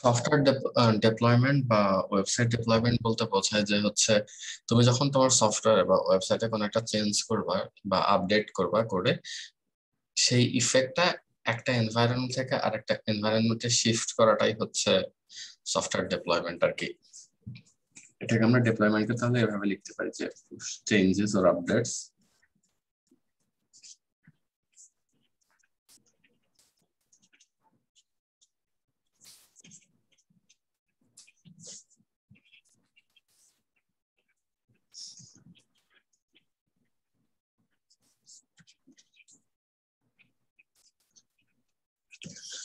Software deployment বা website deployment বলতে বোঝায় যে হচ্ছে তুমি যখন তোমার সফটওয়্যার বা ওয়েবসাইটে কোনো একটা চেঞ্জ করবা বা আপডেট করবা করে সেই ইফেক্টটা একটা এনভায়রনমেন্ট থেকে আরেকটা এনভায়রনমেন্টে শিফট করাটাই হচ্ছে সফটওয়্যার ডেপ্লয়মেন্ট আর কি। এটাকে আমরা ডেপ্লয়মেন্টকে তাহলে এভাবে লিখতে পারি যে changes or updates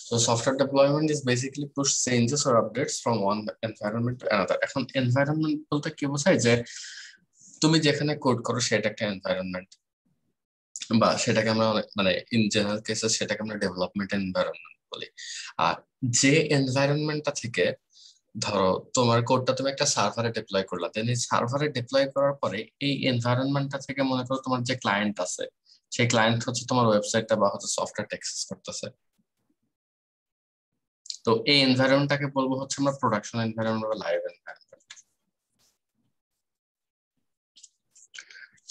So software deployment is basically push changes or updates from one environment to another. এখন environment বলতে কি বোঝায় যে তুমি যেখানে কোড করো সেটা একটা এনভায়রনমেন্ট, বা সেটাকে আমরা মানে ইন জেনারেল কেসে সেটাকে আমরা ডেভেলপমেন্ট এনভায়রনমেন্ট বলি। আর যে এনভায়রনমেন্টটা থেকে ধরো তোমার কোডটা তুমি একটা সার্ভারে ডিপ্লয় করলা, দেন এই সার্ভারে ডিপ্লয় করার পরে এই এনভায়রনমেন্টটা থেকে মনে করো তোমার যে ক্লায়েন্ট আছে সেই ক্লায়েন্ট হচ্ছে তোমার ওয়েবসাইটটা বা হচ্ছে সফটওয়্যারটা অ্যাক্সেস করতেছে। তো এই এনভায়রনমেন্টটাকে বলবো হচ্ছে আমরা প্রোডাকশন এনভায়রনমেন্ট বা লাইভ এনভায়রনমেন্ট।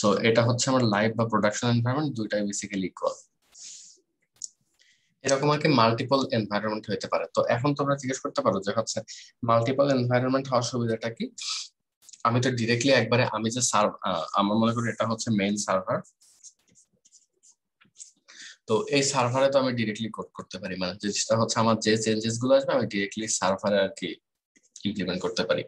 তো এটা হচ্ছে আমার লাইভ বা প্রোডাকশন এনভায়রনমেন্ট, দুইটাই বেসিক্যালি ইকুয়াল। এরকম আর কি মাল্টিপল এনভায়রনমেন্ট হতে পারে। তো এখন তোমরা জিজ্ঞেস করতে পারো যে হচ্ছে মাল্টিপল এনভায়রনমেন্ট হওয়ার সুবিধাটা কি। আমি তো ডিরেক্টলি একবারে আমি যে আমার মনে করি এটা হচ্ছে মেইন সার্ভার, তো এই সার্ভারে তো আমি ডিরেক্টলি কোড করতে পারি, মানে যেটা হচ্ছে আমার যে চেঞ্জেস গুলো আসবে আমি ডিরেক্টলি সার্ভারে আর কি ইমপ্লিমেন্ট করতে পারি।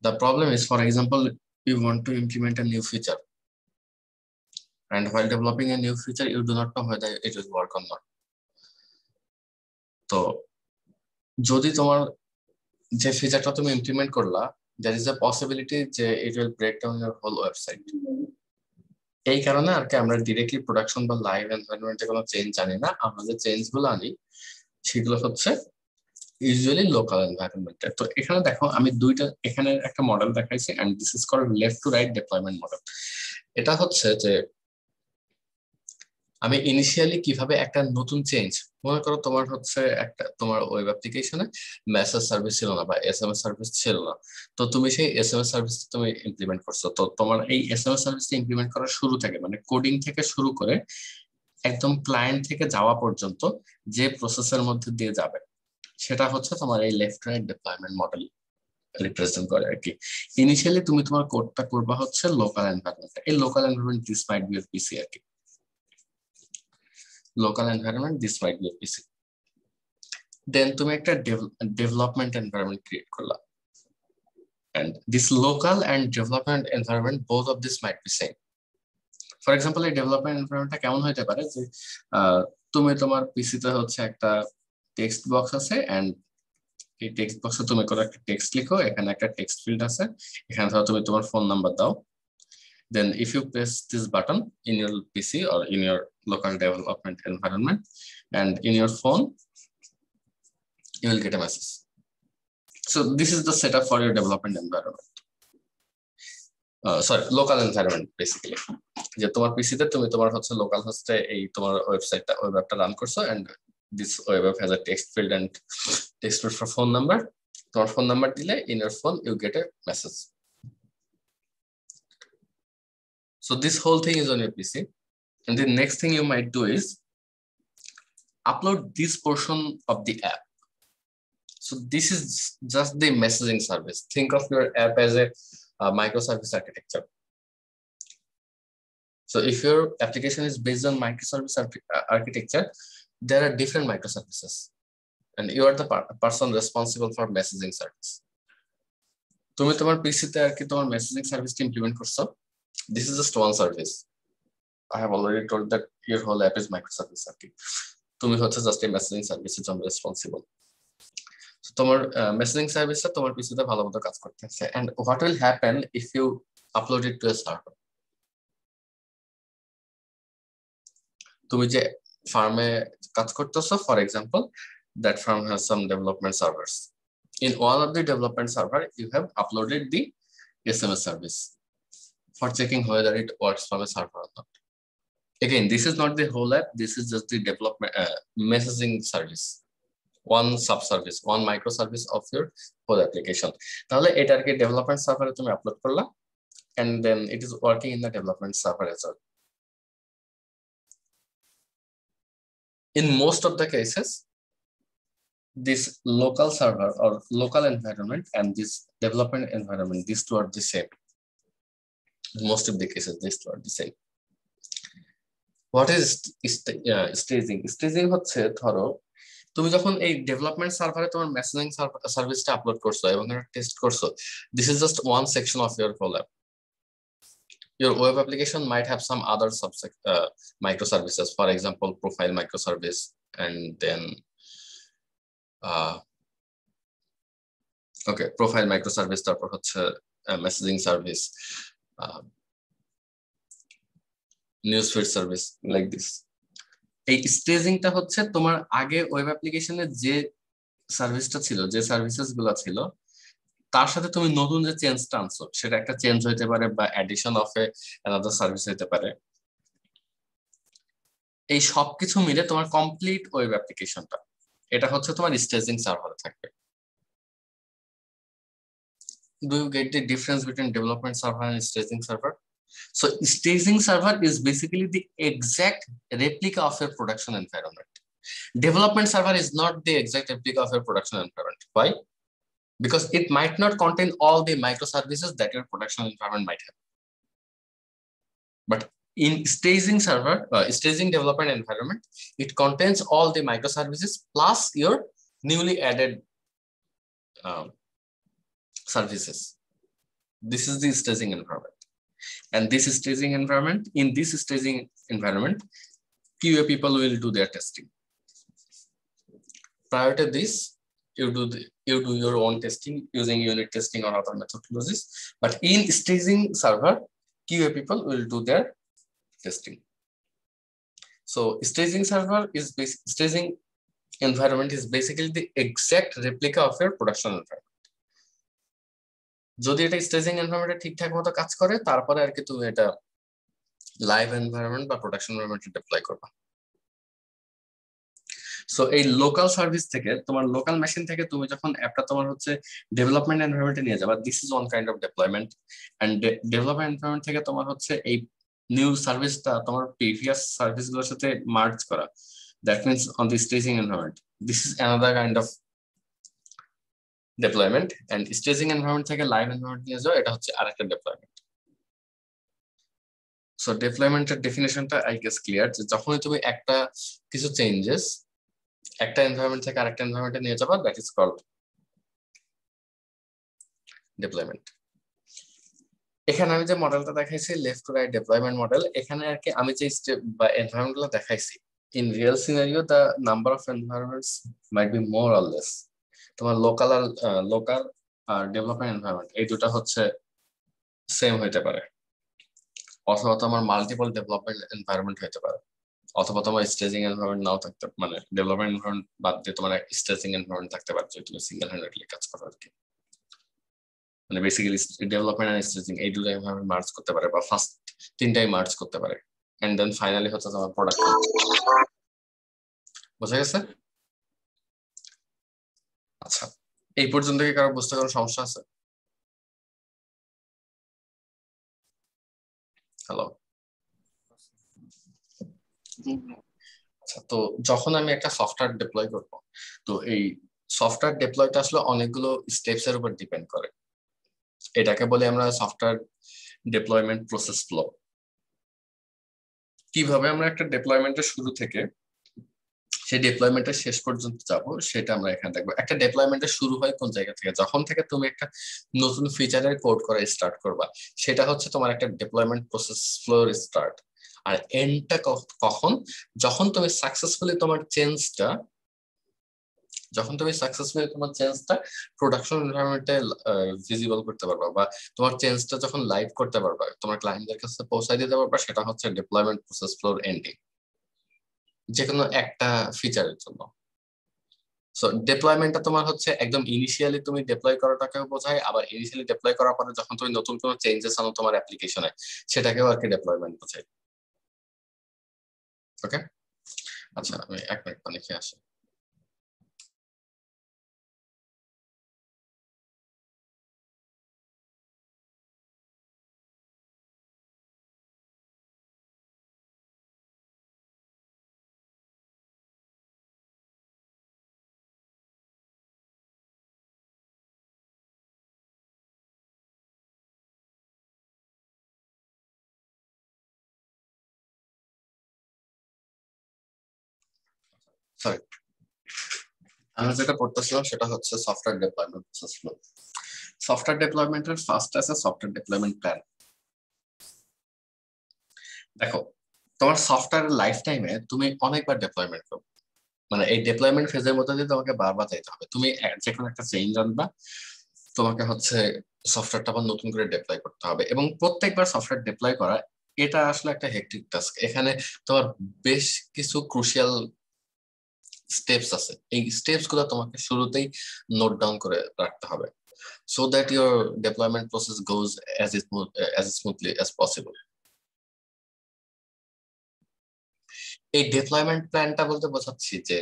The problem is, for example, you want to implement a new feature, and while developing a new feature you do not know whether it will work or not. তো যদি তোমার যে ফিচারটা তুমি ইমপ্লিমেন্ট করলা, there is a possibility যে it will break down your whole website। এই কারণে আর কি আমরা ডিরেক্টলি প্রোডাকশন বা লাইভ এনভায়রনমেন্টে কোনো চেঞ্জ আনি না, আমরা যে চেঞ্জ গুলো আনি সেগুলো হচ্ছে ইউজুয়ালি লোকাল এনভায়রনমেন্টে। তো এখানে দেখো আমি দুইটা এখানে একটা মডেল দেখাইছি, and this is called left to right deployment model. এটা হচ্ছে যে আমি ইনিশিয়ালি কিভাবে একটা নতুন চেঞ্জ, মনে করো তোমার হচ্ছে একটা তোমার ওয়েব অ্যাপ্লিকেশনে মেসেজ সার্ভিস ছিল না বা এসএমএস সার্ভিস ছিল না, তো তুমি সেই এসএমএস সার্ভিস তুমি ইমপ্লিমেন্ট করছো। তো তোমার এই এসএমএস সার্ভিসটা ইমপ্লিমেন্ট করার শুরু থেকে মানে কোডিং থেকে শুরু করে একদম ক্লায়েন্ট থেকে যাওয়া পর্যন্ত যে প্রসেসের মধ্যে দিয়ে যাবে সেটা হচ্ছে তোমার এই left right deployment model represent করে আর কি। ইনিশিয়ালি তুমি তোমার কোডটা করবা হচ্ছে লোকাল এনভায়রনমেন্ট, এই local environment this might be PC আর কি, local environment this might be PC. Then তুমি একটা ডেভেলপমেন্ট এনভায়রনমেন্ট ক্রিয়েট করলা, and this local and development environment, both of this might be same. For example এই development এনভায়রনমেন্টটা কেমন হতে পারে যে তুমি তোমার পিসিতে হচ্ছে একটা টেক্সট বক্স আছে, এন্ড এই টেক্সট বক্সে তুমি কোনো একটা টেক্সট লিখো, এখানে একটা টেক্সট ফিল্ড আছে, এখানে ধরো তুমি তোমার ফোন নাম্বার দাও। Then if you press this button in your PC or in your local development environment and in your phone, you will get a message. So this is the setup for your development environment. Sorry, local environment basically, যে তোমার পিসিতে তুমি তোমার হচ্ছে local হোস্টে এই তোমার ওয়েবসাইটটা web অ্যাপটা রান করছো, and this web app has a text field and text field for phone number. তোমার ফোন নাম্বার দিলে in your phone you get a message. So this whole thing is on your PC, and the next thing you might do is upload this portion of the app. So this is just the messaging service. Think of your app as a microservice architecture. So if your application is based on microservice architecture, there are different microservices, and you are the person responsible for messaging service. তুমি তোমার পিসিতে আর কি তোমার messaging সার্ভিসটা implement করছো। This is just one service. I have already told that your whole app is microservice আর কি, তুমি হচ্ছে জাস্ট এই মেসেজিং সার্ভিসের জন্য রেসপন্সিবল। তোমার মেসেজিং সার্ভিসটা তোমার পিসিতে ভালো মতো কাজ করতেছে, and what will happen if you upload it to a server? তুমি যে ফার্মে কাজ করতেছো, for example, that firm has some development servers. In one of the development server, you have uploaded the SMS service for checking whether it works from a server or not. Again, this is not the whole app. This is just the development messaging service. one subservice, one microservice of your whole application. তাহলে এটা আর কি development সার্ভারে তুমি upload করলা, and then it is working in the development server as well. In most of the cases, this local server or local environment and this development environment, these two are the same. In most of the cases, these two are the same. What is staging? Staging হচ্ছে ধরো তুমি যখন এই development সার্ভারে তোমার messaging সার্ভিসটা upload করছো এবং টেস্ট করছো, this is just one section of your whole app. Your web application might have some other microservices, for example, profile microservice, and then okay, profile microservice, তারপর হচ্ছে messaging service, newsfeed service, like this. এই স্টেজিংটা হচ্ছে তোমার আগে web অ্যাপ্লিকেশনে যে সার্ভিসটা ছিল, যে সার্ভিসেস গুলো ছিল, তার সাথে তুমি নতুন যে চেঞ্জটা আনছো, সেটা একটা চেঞ্জ হইতে পারে বা addition of A another service হইতে পারে। এই সবকিছু মিলে তোমার কমপ্লিট ওয়েব অ্যাপ্লিকেশনটা, এটা হচ্ছে তোমার স্টেজিং সার্ভারে থাকবে। Do you get the difference between development server and staging server? So staging server is basically the exact replica of your production environment. Development server is not the exact replica of your production environment. Why? Because it might not contain all the microservices that your production environment might have. But in staging server, staging development environment, it contains all the microservices plus your newly added services. This is the staging environment. And this staging environment, in this staging environment, QA people will do their testing. Prior to this, you do your own testing using unit testing or other methodologies. But in staging server, QA people will do their testing. So staging server is staging environment is basically the exact replica of your production environment. যদি এটা staging এনভায়রনমেন্টে ঠিকঠাক মতো কাজ করে, তারপরে আর কি তুমি এটা লাইভ এনভায়রনমেন্ট বা প্রোডাকশন এনভায়রনমেন্টে ডিপ্লয় করবা। সো এই লোকাল সার্ভিস থেকে, তোমার লোকাল মেশিন থেকে তুমি যখন অ্যাপটা তোমার হচ্ছে ডেভেলপমেন্ট এনভায়রনমেন্টে নিয়ে যাবা, this is one kind of deployment. And development environment থেকে তোমার হচ্ছে এই নিউ সার্ভিসটা তোমার প্রিভিয়াস সার্ভিসগুলোর সাথে মার্জ করা, that means on the staging environment, this is another kind of deployment. And staging environment থেকে live environment নিয়ে যাও, এটা হচ্ছে আরেকটা deployment. So deployment এর definitionটা I guess clear, যে যখনই তুমি একটা কিছু চেঞ্জেস একটা environment থেকে আরেকটা environment নিয়ে যাবা, that is called deployment. এখানে আমি যে মডেলটা দেখাইছি left to right deployment model, এখানে আর কি আমি যে স্টেপ বা এনভায়রনমেন্টগুলো দেখাইছি, in real scenario the number of environments might be more or less. তোমার লোকাল আর ডেভেলপমেন্ট এনভায়রনমেন্ট এই দুটো হচ্ছে সেম হইতে পারে, অথবা তোমার মাল্টিপল ডেভেলপমেন্ট এনভায়রনমেন্ট হইতে পারে, অথবা তোমার স্টেজিং এনভায়রনমেন্ট নাও থাকতে, মানে ডেভেলপমেন্ট এনভায়রনমেন্ট বাদ দিয়ে তোমার স্টেজিং এনভায়রনমেন্ট থাকতে পারে, যে তুমি সিঙ্গেল হ্যান্ডেডলি কাজ করো আর কি। মানে বেসিক্যালি ডেভেলপমেন্ট আর স্টেজিং এই দুটো এনভায়রনমেন্ট মার্জ করতে পারে, বা ফার্স্ট তিনটাই মার্জ করতে পারে, এন্ড দেন ফাইনালি হচ্ছে তোমার প্রোডাকশন। বোঝা গেছে? আচ্ছা, এই পর্যন্ত কি কারো বুঝতে কোনো সমস্যা আছে? হ্যালো। আচ্ছা, তো যখন আমি একটা সফটওয়্যার ডিপ্লয় করব, তো এই সফটওয়্যার ডিপ্লয়টা আসলে অনেকগুলো স্টেপস এর উপর ডিপেন্ড করে। এটাকে বলি আমরা সফটওয়্যার ডিপ্লয়মেন্ট প্রসেস ফ্লো। কিভাবে আমরা একটা ডিপ্লয়মেন্টের শুরু থেকে সেই ডিপ্লয়মেন্টের শেষ পর্যন্ত যাব, সেটা আমরা এখানে দেখবো। একটা ডিপ্লয়মেন্টের শুরু হয় কোন জায়গা থেকে? যখন থেকে তুমি একটা নতুন ফিচারের কোড করা স্টার্ট করবা, সেটা হচ্ছে তোমার একটা ডিপ্লয়মেন্ট প্রসেস ফ্লোর স্টার্ট। আর এন্ডটা কখন? যখন তুমি সাকসেসফুলি তোমার চেঞ্জটা প্রোডাকশন এনভায়রনমেন্টে ভিজিবল করতে পারবা, বা তোমার চেঞ্জটা যখন লাইভ করতে পারবা, তোমার ক্লায়েন্টদের কাছে পৌঁছায় দিতে পারবা, সেটা হচ্ছে ডিপ্লয়মেন্ট প্রসেস ফ্লোর এন্ডিং, যে কোনো একটা ফিচারের জন্য। সো ডিপ্লয়মেন্টটা তোমার হচ্ছে একদম ইনিশিয়ালি তুমি ডিপ্লয় করাটাকেও বোঝায়, আবার ইনিশিয়ালি ডিপ্লয় করার পরে যখন তুমি নতুন কোনো চেঞ্জেস আনো তোমার অ্যাপ্লিকেশনে, সেটাকেও আর কি ডিপ্লয়মেন্ট বোঝায়। ওকে, আচ্ছা আমি এক মিনিট পানি খেয়ে আসি। সরি, আমি যেটা পড়তেছিলাম সেটা হচ্ছে software development process flow. Software ডেভেলপমেন্টের ফার্স্ট আছে সফটওয়্যার ডেভেলপমেন্ট প্ল্যান। দেখো, তোমার সফটওয়্যার লাইফ টাইমে তুমি অনেকবার ডেপ্লয়মেন্ট করবে, মানে এই ডেপ্লয়মেন্ট ফেজের মধ্যে দিয়ে তোমাকে বারবার যাইতে হবে। তুমি যে কোনো একটা চেঞ্জ আনবা, তোমাকে হচ্ছে সফটওয়্যারটা আবার নতুন করে ডেপ্লয় করতে হবে, এবং প্রত্যেকবার সফটওয়্যার ডেপ্লয় করা এটা আসলে একটা হেক্টিক টাস্ক। এখানে তোমার বেশ কিছু ক্রুশিয়াল স্টেপস আছে, এই স্টেপস গুলো তোমাকে শুরুতেই নোট ডাউন করে রাখতে হবে, so that your deployment process goes as smoothly as possible. এই ডেপ্লয়মেন্ট প্ল্যানটা বলতে বোঝাচ্ছি যে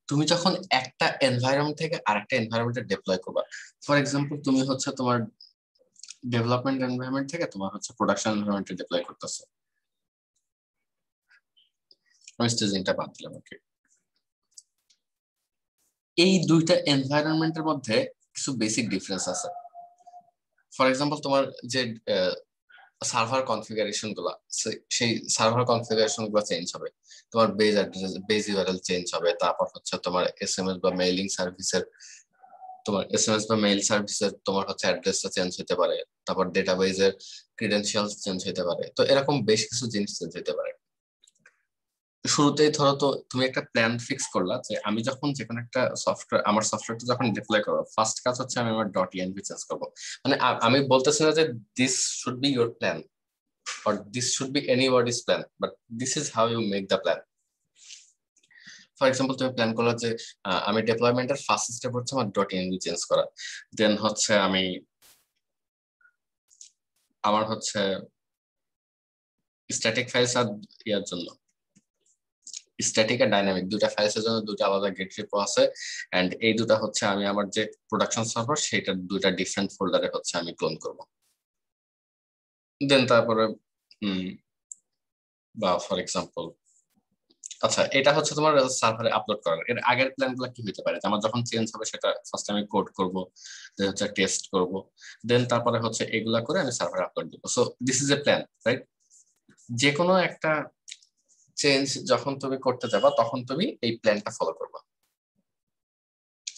তুমি যখন একটা এনভায়রনমেন্ট থেকে আরেকটা এনভায়রনমেন্টে ডেপ্লয় করবা, ফর এক্সাম্পল তুমি হচ্ছে তোমার ডেভেলপমেন্ট এনভায়রনমেন্ট থেকে তোমার হচ্ছে প্রোডাকশন এনভায়রনমেন্টে ডেপ্লয় করতেছো, আমি স্টেজিংটা বাদ দিলাম। ওকে, এই দুইটা এনভায়রনমেন্টের মধ্যে কিছু বেসিক ডিফারেন্স আছে। ফর এক্সাম্পল তোমার যে সার্ভার কনফিগারেশন গুলা, সেই সার্ভার কনফিগারেশন গুলো চেঞ্জ হবে, তোমার base address, base URL change হবে, তারপর হচ্ছে তোমার এসএমএস বা মেইলিং সার্ভিসের, তোমার এসএমএস বা মেইল সার্ভিসের তোমার হচ্ছে অ্যাড্রেসটা চেঞ্জ হতে পারে, তারপর ডেটাবেজের ক্রিডেনশিয়ালস চেঞ্জ হতে পারে। তো এরকম বেশ কিছু জিনিস চেঞ্জ হতে পারে। শুরুতেই ধরো তো তুমি একটা প্ল্যান ফিক্স করলা যে আমি যখন যে কোনো একটা সফটওয়্যার, আমার সফটওয়্যারটা যখন ডিপ্লয় করবো, ফার্স্ট কাজ হচ্ছে আমি আমার ডট ইএনভি চেঞ্জ করবো। মানে আমি বলতেছি না যে this should be your plan or this should be anybody's plan, but this is how you make the plan. For example তুমি প্ল্যান করলা যে আমি ডেপ্লয়মেন্টের ফার্স্ট স্টেপ হচ্ছে আমার ডট ইএনভি চেঞ্জ করা, দেন হচ্ছে আমি আমার হচ্ছে স্ট্যাটিক ফাইলস আর ইয়ার জন্য, স্ট্যাটিক আর ডাইনামিক দুটা ফাইলসের জন্য দুটা আলাদা গেট রিপো আছে, এন্ড এই দুটা হচ্ছে আমি আমার যে প্রোডাকশন সার্ভার সেটার দুটা ডিফারেন্ট ফোল্ডারে হচ্ছে আমি ক্লোন করব। দেন তারপরে বা ফর এক্সাম্পল, আচ্ছা এটা হচ্ছে তোমার সার্ভারে আপলোড করার। এর আগের প্ল্যান গুলো কি হতে পারে, আমার যখন চেঞ্জ হবে সেটা ফার্স্ট আমি কোড করব, দেন হচ্ছে টেস্ট করব, দেন তারপরে হচ্ছে এগুলা করে আমি সার্ভারে আপলোড দিব। So this is a plan, right? যে কোনো একটা চেঞ্জ যখন তুমি করতে যাবা তখন তুমি এই প্ল্যানটা ফলো করবা।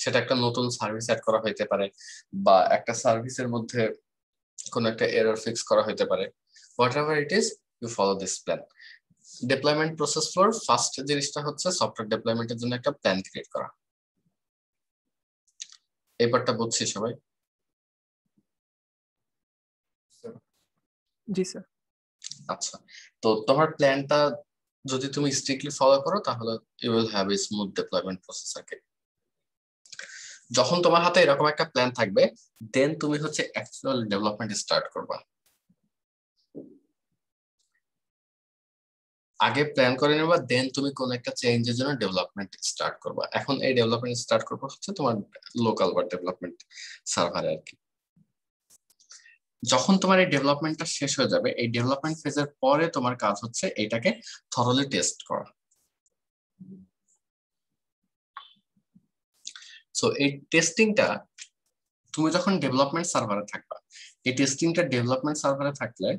সেটা একটা নতুন সার্ভিস অ্যাড করা হইতে পারে, বা একটা সার্ভিসের মধ্যে কোনো একটা এরর ফিক্স করা হইতে পারে, whatever it is, you follow this plan. Deployment process flow first জিনিসটা হচ্ছে সফটওয়্যার ডেপ্লয়মেন্টের জন্য একটা প্ল্যান ক্রিয়েট করা। এই পার্টটা বুঝছি সবাই? জি স্যার। আচ্ছা, তো তোমার প্ল্যানটা যদি তুমি স্ট্রিক্টলি ফলো করো তাহলে you will have a smooth deployment process. আগে যখন তোমার হাতে এরকম একটা প্ল্যান থাকবে, দেন তুমি হচ্ছে অ্যাকচুয়াল ডেভেলপমেন্ট স্টার্ট করবা। আগে প্ল্যান করে নেবা, দেন তুমি কোন একটা চেঞ্জের জন্য ডেভেলপমেন্ট স্টার্ট করবা। এখন এই ডেভেলপমেন্ট স্টার্ট করবা হচ্ছে তোমার লোকাল বা ডেভেলপমেন্ট সার্ভারে আর কি। যখন তোমার এই ডেভেলপমেন্টটা শেষ হয়ে যাবে, এই ডেভেলপমেন্ট ফেজের পরে তোমার কাজ হচ্ছে এটাকে থরলি টেস্ট করা। সো এই টেস্টিংটা তুমি যখন ডেভেলপমেন্ট সার্ভারে থাকবা, এই টেস্টিংটা ডেভেলপমেন্ট সার্ভারে থাকলে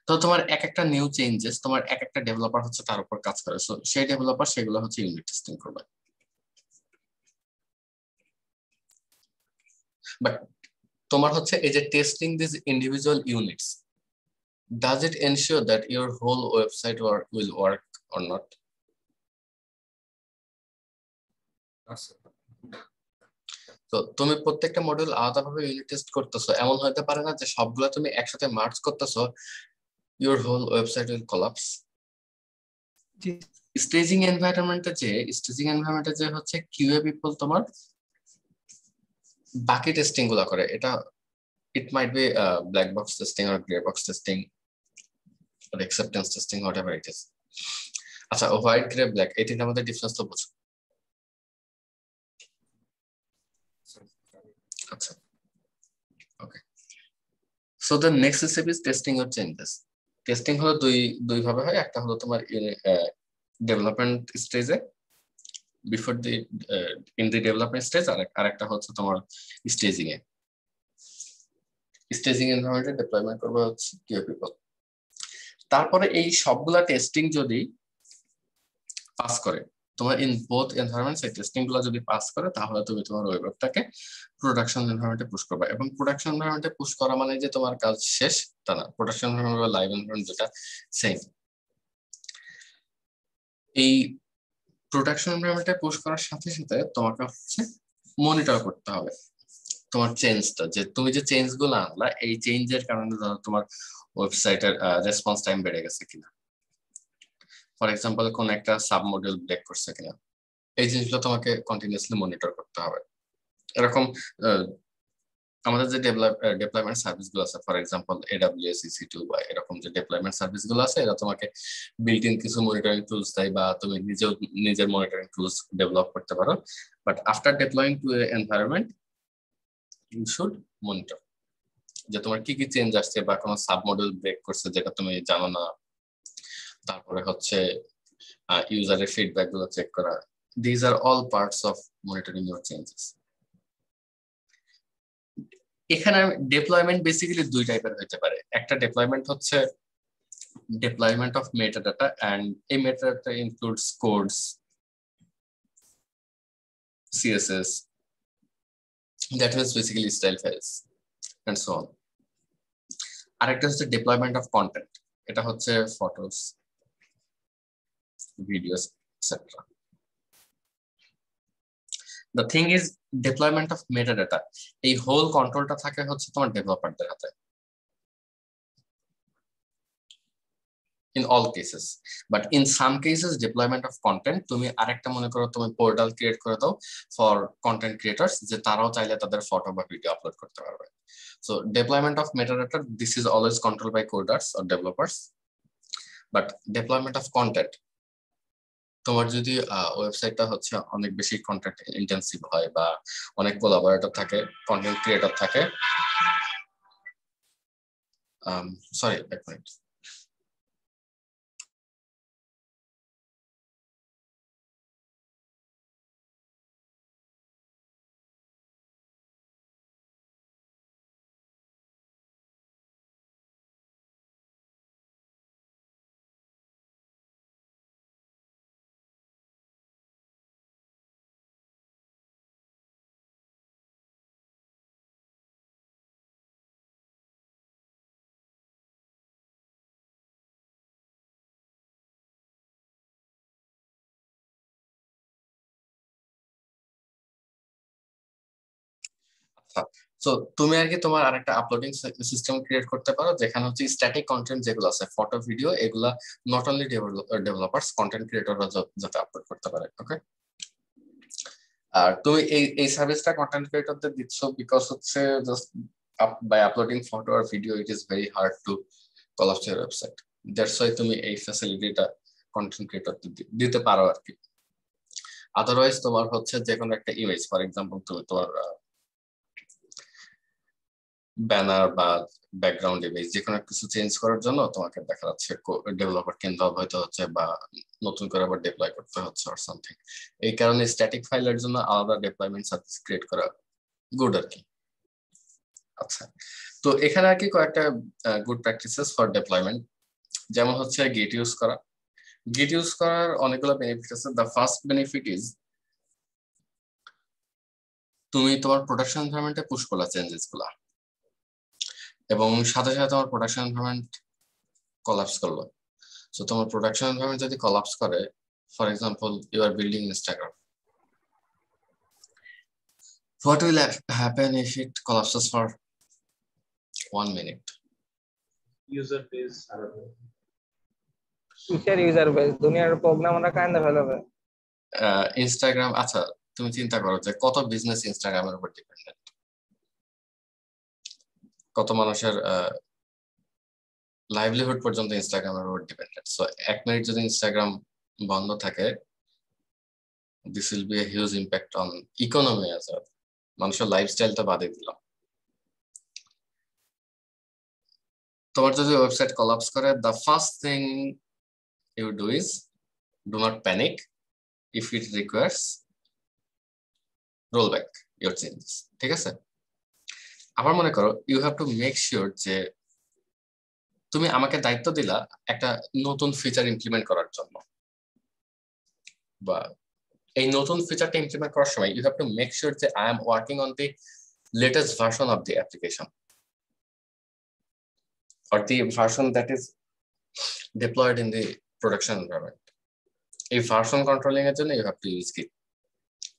তো তোমার এক একটা নিউ চেঞ্জেস তোমার এক একটা ডেভেলপার হচ্ছে তার উপর কাজ করে, সো সেই ডেভেলপার সেগুলো হচ্ছে ইউনিট টেস্টিং করবে। বাট তোমার হচ্ছে এই যে testing this individual units, does it ensure that your whole website will work or not? তো তুমি প্রত্যেকটা মডিউল আলাদাভাবে ইউনিট টেস্ট করতেছো, এমন হতে পারে না যে সবগুলো তুমি একসাথে মার্জ করতেছো, your whole website will collapse. জি স্টেজিং এনভায়রনমেন্টে যে হচ্ছে কিউএ পিপল তোমার বাকি টেস্টিং গুলা করে, এটা it might be black box testing or gray box testing or acceptance testing, whatever it is. আচ্ছা, হোয়াইট গ্রে ব্ল্যাক এই তিনটার মধ্যে ডিফারেন্স তো বুঝো? আচ্ছা, okay. So the next step is testing or changes. Testing হলো দুই ভাবে হয়, একটা হলো তোমার ডেভেলপমেন্ট স্টেজে, before the in the development stage, আর একটা হচ্ছে তোমার স্টেজিং এ। স্টেজিং এনভায়রনমেন্টে ডিপ্লয়মেন্ট করবে হচ্ছে কিউ পিপল। তারপরে এই সবগুলা টেস্টিং যদি পাস করে, তোমার ইন বোথ এনভায়রনমেন্টস এই টেস্টিং গুলো যদি পাস করে, তাহলে তুমি তোমার ওয়েব অ্যাপটাকে প্রোডাকশন এনভায়রনমেন্টে পুশ করবে। এবং প্রোডাকশন এনভায়রনমেন্টে পুশ করা মানে যে তোমার কাজ শেষ তা না, প্রোডাকশন এনভায়রনমেন্ট বা লাইভ এনভায়রনমেন্ট যেটা সেম। এই প্রোডাকশন এনভায়রনমেন্টে পুশ করার সাথে সাথে তোমাকে হচ্ছে মনিটর করতে হবে তোমার চেঞ্জটা, যে তুমি যে চেঞ্জ গুলো আনলা এই চেঞ্জের কারণে তোমার ওয়েবসাইটের রেসপন্স টাইম বেড়ে গেছে কিনা, ফর এক্সাম্পল কোন একটা সাব মডিউল ব্রেক করছে কিনা, এই জিনিসগুলো তোমাকে কন্টিনিউয়াসলি মনিটর করতে হবে। এরকম আমাদের যে ডেপ্লয়মেন্ট সার্ভিস গুলো আছে, ফর এক্সাম্পল AWS EC2 বা এরকম যে ডেপ্লয়মেন্ট সার্ভিস গুলো আছে, এরা তোমাকে বিল্ট ইন কিছু মনিটরিং টুলস দেয়, বা তুমি নিজের মনিটরিং টুলস ডেভেলপ করতে পারো। But after deploying to environment you should monitor যে তোমার কি কি চেঞ্জ আসছে, বা কোনো সাব মডিউল ব্রেক করছে যেটা তুমি জানো না। তারপরে হচ্ছে ইউজারের ফিডব্যাক গুলো চেক করা। These are all parts of monitoring your changes. এখানে ডেপ্লয়মেন্ট বেসিক্যালি দুই টাইপের হতে পারে। একটা ডেপ্লয়মেন্ট হচ্ছে deployment of metadata, and a metadata includes codes, CSS, that means basically style files and so on. আরেকটা হচ্ছে deployment of content, এটা হচ্ছে photos, videos, etc. The thing is deployment of metadata, এই হোল কন্ট্রোলটা থাকে হচ্ছে তোমার ডেভেলপারদের হাতে in all cases, but in some cases deployment of content তুমি আরেকটা মনে করো তুমি পোর্টাল ক্রিয়েট করে দাও ফর কন্টেন্ট ক্রিয়েটরস, যে তারাও চাইলে তাদের ফটো বা ভিডিও আপলোড করতে পারবে। So deployment of metadata, this is always controlled by coders or developers, but deployment of content, তোমার যদি ওয়েবসাইটটা হচ্ছে অনেক বেশি কন্টেন্ট ইন্টেন্সিভ হয় বা অনেক কোলাবোরেটর থাকে, কন্টেন্ট ক্রিয়েটর থাকে, সরি এক মিনিট, সো তুমি আর কি তোমার আরেকটা আপলোডিং সিস্টেম ক্রিয়েট করতে পারো, যেখানে হচ্ছে স্ট্যাটিক কন্টেন্ট যেগুলো আছে ফটো ভিডিও, এগুলা নট অনলি ডেভেলপারস, কন্টেন্ট ক্রিয়েটররা যাতে আপলোড করতে পারে। ওকে, আর তুমি এই সার্ভিসটা কন্টেন্ট ক্রিয়েটরদের দিচ্ছ বিকজ হচ্ছে জাস্ট বাই আপলোডিং ফটো আর video it is very hard to collapse your website, that's why তুমি এই ফ্যাসিলিটিটা কন্টেন্ট ক্রিয়েটরদের দিতে পারো আর কি। আদারওয়াইজ তোমার হচ্ছে যে কোনো একটা ইমেজ, ফর এক্সাম্পল তুমি তোমার ব্যানার বা ব্যাকগ্রাউন্ড ইমেজ যে কোনো কিছু চেঞ্জ করার জন্য তোমাকে দেখা যাচ্ছে ডেভেলপার কিনতে হয়তো হচ্ছে, বা নতুন করে আবার ডিপ্লয় করতে হচ্ছে অর সামথিং। এই কারণে স্ট্যাটিক ফাইলের জন্য আলাদা ডিপ্লয়মেন্ট সার্ভিস ক্রিয়েট করা গুড আর কি। আচ্ছা, তো এখানে আর কি কয়েকটা গুড প্র্যাকটিসেস ফর ডিপ্লয়মেন্ট, যেমন হচ্ছে গিট ইউজ করা। গিট ইউজ করার অনেকগুলো বেনিফিট আছে। দ্য ফার্স্ট বেনিফিট ইজ তুমি তোমার প্রোডাকশন এনভায়রনমেন্টে পুশ করলা চেঞ্জেস গুলা, এবং সাথে সাথে তোমার প্রোডাকশন এনভায়রনমেন্ট কলাপস করলো। সো তোমার প্রোডাকশন এনভায়রনমেন্ট যদি কলাপস করে, for example you are building Instagram, what will happen if it collapses for 1 minute? user base কিসের ইউজার বেস? দুনিয়ার প্রোগ্রাম আমরা কাইন্ডা ফেলাবে। ইনস্টাগ্রাম, আচ্ছা তুমি চিন্তা করো যে কত বিজনেস ইনস্টাগ্রামের উপর ডিপেন্ডেন্ট, কত মানুষের লাইভলিহুড পর্যন্ত ইনস্টাগ্রামের উপর ডিপেন্ডেন্ট। সো 1 মিনিট যদি ইনস্টাগ্রাম বন্ধ থাকে, this will be a huge impact on economy as well. মানুষের লাইফস্টাইলটা বাদে দিলাম। তোমার যদি ওয়েবসাইট কলাপস করে, the first thing you do is do not panic, if it requires roll back your changes, ঠিক আছে? আবার মনে করো you have to make sure যে তুমি আমাকে দায়িত্ব দিলা একটা নতুন ফিচার ইমপ্লিমেন্ট করার জন্য, বা এই নতুন ফিচারটা ইমপ্লিমেন্ট করার সময় you have to make sure যে I am working on the latest version of the application or the version that is deployed in the production environment. এই ভার্সন কন্ট্রোলিং এর জন্য ইউ হ্যাভ টু ইউজ গিট।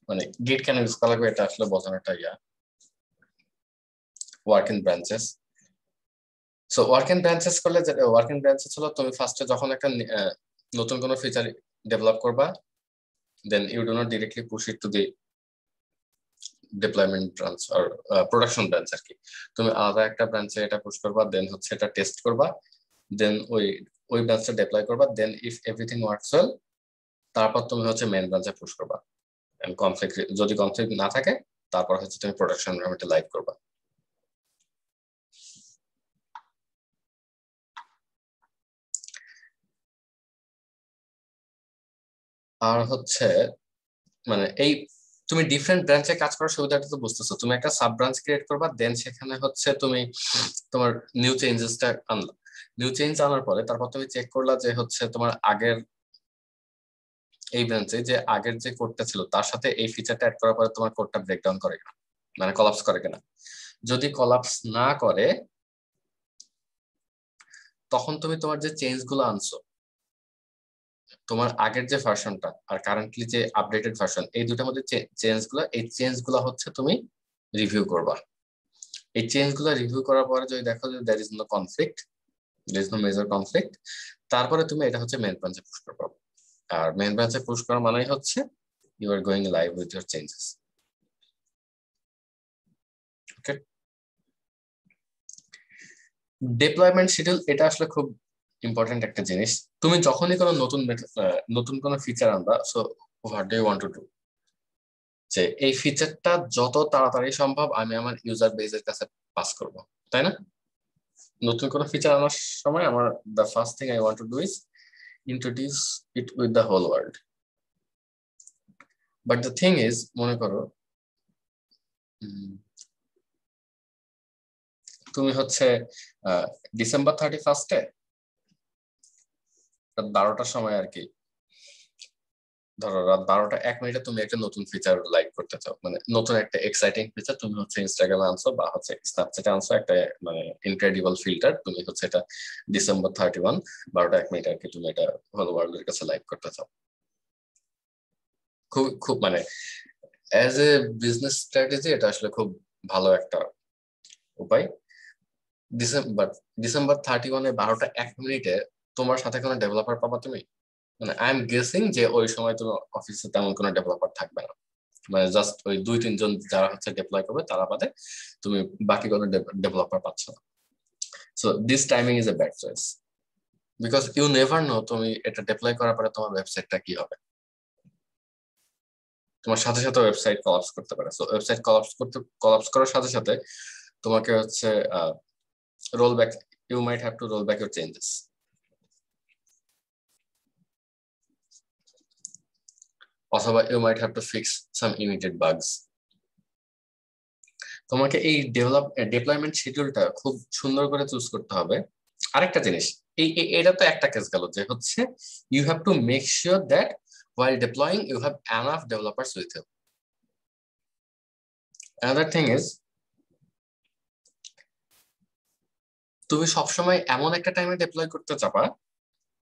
মানে গিট কেন use করা লাগবে এটা আসলে বোঝানোটা work in branches. So work in branches করলে ওয়ার্ক ইন ব্রাঞ্চেস হলো তুমি ফার্স্টে যখন একটা নতুন কোনো ফিচার ডেভেলপ করবা, then you do not directly push it to the deployment branch আর প্রোডাকশন ব্রাঞ্চ আর কি। তুমি আলাদা একটা ব্রাঞ্চে এটা পুশ করবা, দেন হচ্ছে এটা টেস্ট করবা, দেন ওই ব্রাঞ্চটা ডিপ্লয় করবা, দেন ইফ এভরিথিং ওয়ার্কস ওয়েল তারপর তুমি হচ্ছে মেইন ব্রাঞ্চে পুশ করবা। কনফ্লিক্ট যদি কনফ্লিক্ট না থাকে তারপর হচ্ছে তুমি প্রোডাকশন এনভায়রনমেন্টে লাইভ করবা। আর হচ্ছে মানে এই তুমি ডিফারেন্ট ব্রাঞ্চে কাজ করার সুবিধাটা তো বুঝতেছো। তুমি একটা সাব ব্রাঞ্চ ক্রিয়েট করবা, দেন সেখানে হচ্ছে তুমি তোমার নিউ চেঞ্জেসটা আনলা। নিউ চেঞ্জ আনার পরে তারপর তুমি চেক করলা যে হচ্ছে তোমার আগের এই ব্রাঞ্চে যে আগের যে কোডটা ছিল তার সাথে এই ফিচারটা অ্যাড করার পরে তোমার কোডটা ব্রেকডাউন করে কিনা, মানে কলাপস করে কিনা। যদি কলাপস না করে তখন তুমি তোমার যে চেঞ্জ গুলো আনছো, তোমার আগের যে ভার্সনটা আর কারেন্টলি যে আপডেটেড ভার্সন, এই দুটার মধ্যে এই চেঞ্জ গুলো হচ্ছে তুমি রিভিউ করবা। এই চেঞ্জ গুলো রিভিউ করার পরে যদি দেখো যে there is no conflict, there is no major conflict, তারপরে তুমি এটা হচ্ছে মেইন ব্রাঞ্চে পুশ করবা। আর মেইন ব্রাঞ্চে পুশ করা মানেই হচ্ছে you are going live with your changes. Okay, deployment schedule এটা আসলে খুব ইম্পর্টেন্ট একটা জিনিস। তুমি যখনই কোনো নতুন কোনো ফিচার আনবা, so what do you want to do, যে এই ফিচারটা যত তাড়াতাড়ি সম্ভব আমি আমার ইউজার বেসের কাছে পাস করব, তাই না? নতুন কোনো ফিচার আনার সময় আমার the first thing I want to do is introduce it with the whole world. But the thing is, মনে করো তুমি হচ্ছে ডিসেম্বর 31 12টার সময় আর কি, ধরো রাত 12:01 তুমি একটা নতুন ফিচার লাইভ করতে চাও, মানে নতুন একটা এক্সাইটিং ফিচার তুমি হচ্ছে ইনস্টাগ্রামে আনছো বা হচ্ছে স্ন্যাপচ্যাটে আনছো, একটা মানে ইনক্রেডিবল ফিল্টার, তুমি হচ্ছে এটা ডিসেম্বর 31 12:01 আর কি তুমি এটা হোল ওয়ার্ল্ডের কাছে লাইভ করতে চাও। খুব খুব মানে অ্যাজ এ বিজনেস স্ট্র্যাটেজি এটা আসলে খুব ভালো একটা উপায়। ডিসেম্বর 31 12:01 তোমার সাথে কোনো ডেভেলপার পাবা তুমি? মানে আই এম গেসিং যে ওই সময় তোমার অফিসে তেমন কোনো ডেভেলপার থাকবে না, মানে জাস্ট ওই 2-3 জন যারা হচ্ছে ডিপ্লয় করবে তারা বাদে তুমি বাকি কোনো ডেভেলপার পাচ্ছ না। So this timing is a bad choice, because you never know তুমি এটা ডিপ্লয় করার পরে তোমার ওয়েবসাইটটা কি হবে। তোমার সাথে সাথে ওয়েবসাইট কলাপস করতে পারে। সো ওয়েবসাইট কলাপস করার সাথে সাথে তোমাকে হচ্ছে roll back, you might have to roll back your changes. অথবা you might have to fix some immediate bugs. তোমাকে এই ডিপ্লয়মেন্ট শিডিউলটা খুব সুন্দর করে চুজ করতে হবে। আরেকটা জিনিস, এটা তো একটা কেস গেল যে হচ্ছে you have to make sure that while deploying you have enough developers with you. Another thing is, তুমি সবসময় এমন একটা টাইমে ডিপ্লয় করতে চাবা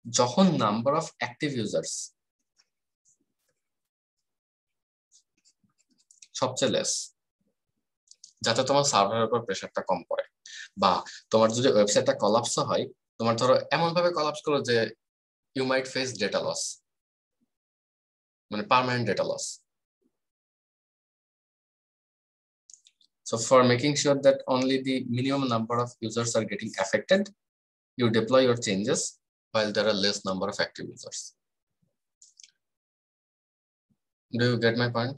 যখন নাম্বার অফ অ্যাক্টিভ ইউজার্স সবচেয়ে লেস, যাতে তোমার সার্ভারের উপর প্রেসারটা কম পড়ে। বা তোমার যদি ওয়েবসাইটটা কলাপস হয়, তোমার ধরো এমন ভাবে কলাপস করো যে you might face data loss, মানে permanent data loss. So for making sure that only the minimum number of users are getting affected, you deploy your changes while there are less number of active users. Do you get my point?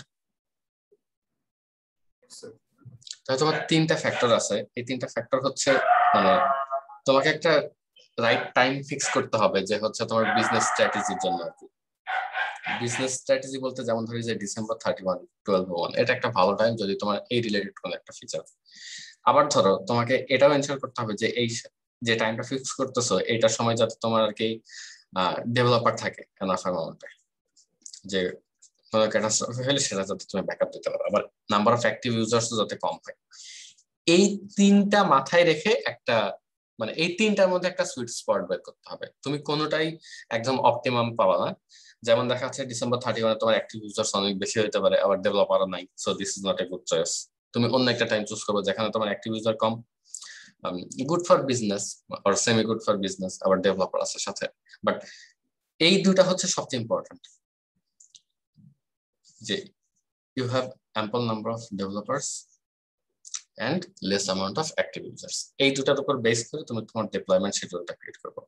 তাহলে তোমার 3টা factor আছে। এই 3টা factor হচ্ছে মানে তোমাকে একটা রাইট টাইম ফিক্স করতে হবে যে হচ্ছে তোমার বিজনেস স্ট্র্যাটেজির জন্য আর কি। বিজনেস স্ট্র্যাটেজি বলতে যেমন ধরি যে ডিসেম্বর 31 12:01 এটা একটা ভালো টাইম যদি তোমার এই রিলেটেড কোনো একটা ফিচার। আবার ধরো তোমাকে এটাও এনশিওর করতে হবে যে যে টাইমটা ফিক্স করতেছো এইটার সময় যাতে তোমার আর কি ডেভেলপার থাকে এনাফ অ্যামাউন্টে, যে কোনো ক্যাটাস্ট্রফি হলে সেটা যাতে তুমি ব্যাকআপ দিতে পারো, আবার নাম্বার অফ অ্যাক্টিভ ইউজার্স যাতে কম হয়। এই তিনটা মাথায় রেখে একটা মানে এই তিনটার মধ্যে একটা সুইট স্পট বের করতে হবে। তুমি কোনোটাই একদম অপটিমাম পাবা না। যেমন দেখা যাচ্ছে ডিসেম্বর 31 তোমার অ্যাক্টিভ ইউজার্স অনেক বেশি হতে পারে, আবার ডেভেলপারও নাই, so this is not a good choice. তুমি অন্য একটা টাইম চুজ করবে যেখানে তোমার active user com, good for business or semi good for business, আবার ডেভেলপার আছে সাথে। বাট এই দুটা হচ্ছে সবচেয়ে ইম্পর্টেন্ট, যে you have ample number of developers and less amount of active users। এই দুটার উপর বেস করে তুমি তোমার ডিপ্লয়মেন্ট শিডিউলটা ক্রিয়েট করবে।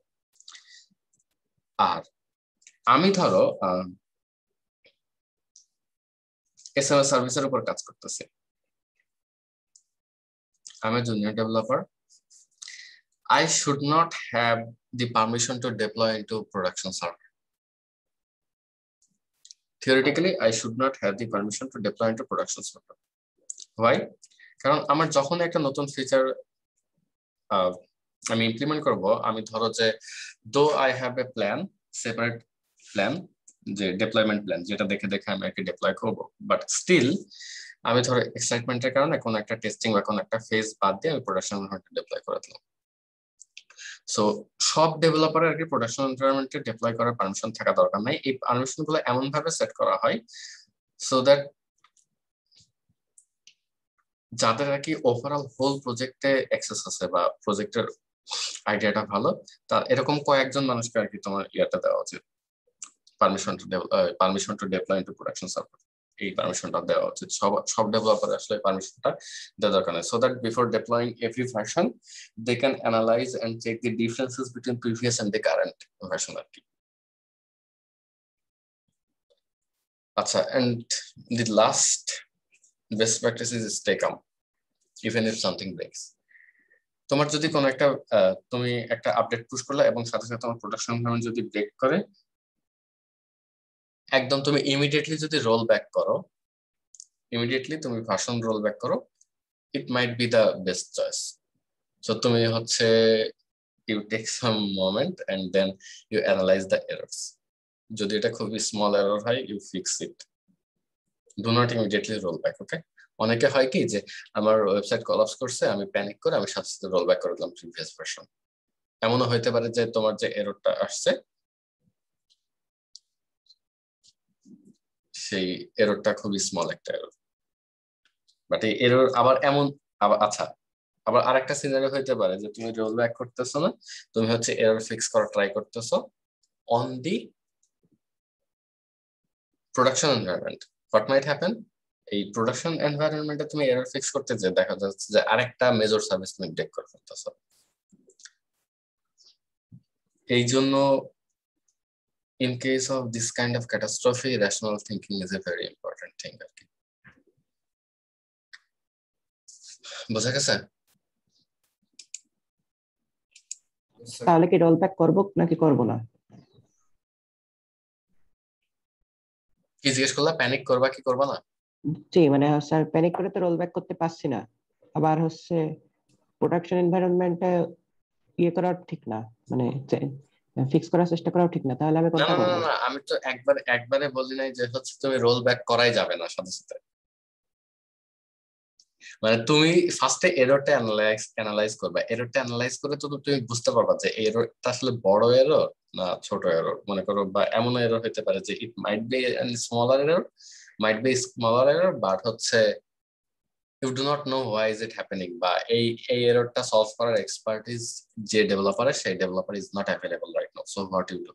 আর আমি ধরো এসএমএস সার্ভিসের উপর কাজ করতেছি, আমি junior developer, I should not have the permission to deploy into production server. Theoretically, I should not have the permission to deploy into production server. Why? কারণ আমার যখন একটা নতুন ফিচার আমি ইমপ্লিমেন্ট করব, আমি ধরো যে though I have a plan, separate plan, যে ডিপ্লয়মেন্ট প্ল্যান যেটা দেখে দেখে আমি একটা ডিপ্লয় করব, বাট স্টিল আমি ধরো এক্সাইটমেন্টের কারণে কোনো একটা টেস্টিং বা কোনো একটা ফেজ বাদ দিয়ে আমি প্রোডাকশন এনভায়রনমেন্টে ডিপ্লয় করে দিলাম। সো সব ডেভেলপারের আর কি প্রোডাকশন এনভায়রনমেন্টে ডিপ্লয় করার পারমিশন থাকা দরকার নাই। এই পারমিশন গুলো এমন ভাবে সেট করা হয় সো দ্যাট যাদের আর কি ওভারঅল হোল প্রজেক্টে অ্যাক্সেস আছে বা প্রজেক্টের আইডিয়াটা ভালো, তা এরকম কয়েকজন মানুষকে আর কি তোমার ইয়াটা দেওয়া উচিত, permission to deploy into production server. এই পারমিশনটা দেওয়া উচিত, সব ডেভেলপার আসলে পারমিশনটা দেওয়া দরকার নেই, so that before deploying every version they can analyse and check the differences between previous and the current version আর কি। আচ্ছা, and the last best practice is stay calm even if something breaks. তোমার যদি কোনো একটা তুমি একটা update push করলে এবং সাথে সাথে তোমার প্রোডাকশন এনভায়রনমেন্ট যদি ব্রেক করে, একদম তুমি ইমিডিয়েটলি যদি রোল ব্যাক করো, ইমিডিয়েটলি তুমি ভার্সন রোল ব্যাক করো, it might be the best choice. So তুমি হচ্ছে you take some moment and then you analyse the errors. যদি এটা খুবই স্মল এরর হয়, you fix it, do not immediately roll back. Okay, অনেকে হয় কি যে আমার ওয়েবসাইট কলাপস করছে, আমি প্যানিক করে আমি সাথে সাথে রোল ব্যাক করে দিলাম প্রিভিয়াস ভার্সন। এমনও হইতে পারে যে তোমার যে এররটা আসছে সেই এররটা খুবই স্মল একটা এরর, বাট এই এরর আবার এমন আচ্ছা, আবার আরেকটা সিনারিও হইতে পারে যে তুমি রোল ব্যাক করতেছো না, তুমি হচ্ছে এরর ফিক্স করা ট্রাই করতেছো on the production environment. What might happen, এই প্রোডাকশন এনভায়রনমেন্টে তুমি এরর ফিক্স করতে যে দেখা যাচ্ছে যে আরেকটা মেজর সার্ভিস তুমি ব্রেক করে ফেলতেছো। এই জন্য in case of this kind of catastrophe, rational thinking is a very important thing আর কি। বোঝা গেছে? তাহলে কি রোল ব্যাক করব নাকি করব না? কি জিজ্ঞেস করলা, প্যানিক করবা কি করবা না? জি, মানে স্যার প্যানিক করে তো রোল ব্যাক করতে পারছি না, আবার হচ্ছে প্রোডাকশন এনভায়রনমেন্টে ইয়ে করা ঠিক না, মানে ফিক্স করার চেষ্টা করাও ঠিক না, তাহলে আমি না কোনটা না করব? না, আমি তো একবারে বলি নাই যে হচ্ছে তুমি রোল ব্যাক করাই যাবে না সাথে সাথে। মানে তুমি ফার্স্টে এররটা অ্যানালাইজ করবে, এররটা অ্যানালাইজ করে তো তুমি বুঝতে পারবা যে এররটা আসলে বড় এরর না ছোট এরর। মনে করো বা এমন এরর হতে পারে যে it might be smaller error, might be smaller error, but হচ্ছে you do not know why is it happening, বা এই এররটা সলভ করার এক্সপার্টিস যে ডেভেলপারের সেই developer is not available right now. So what you do,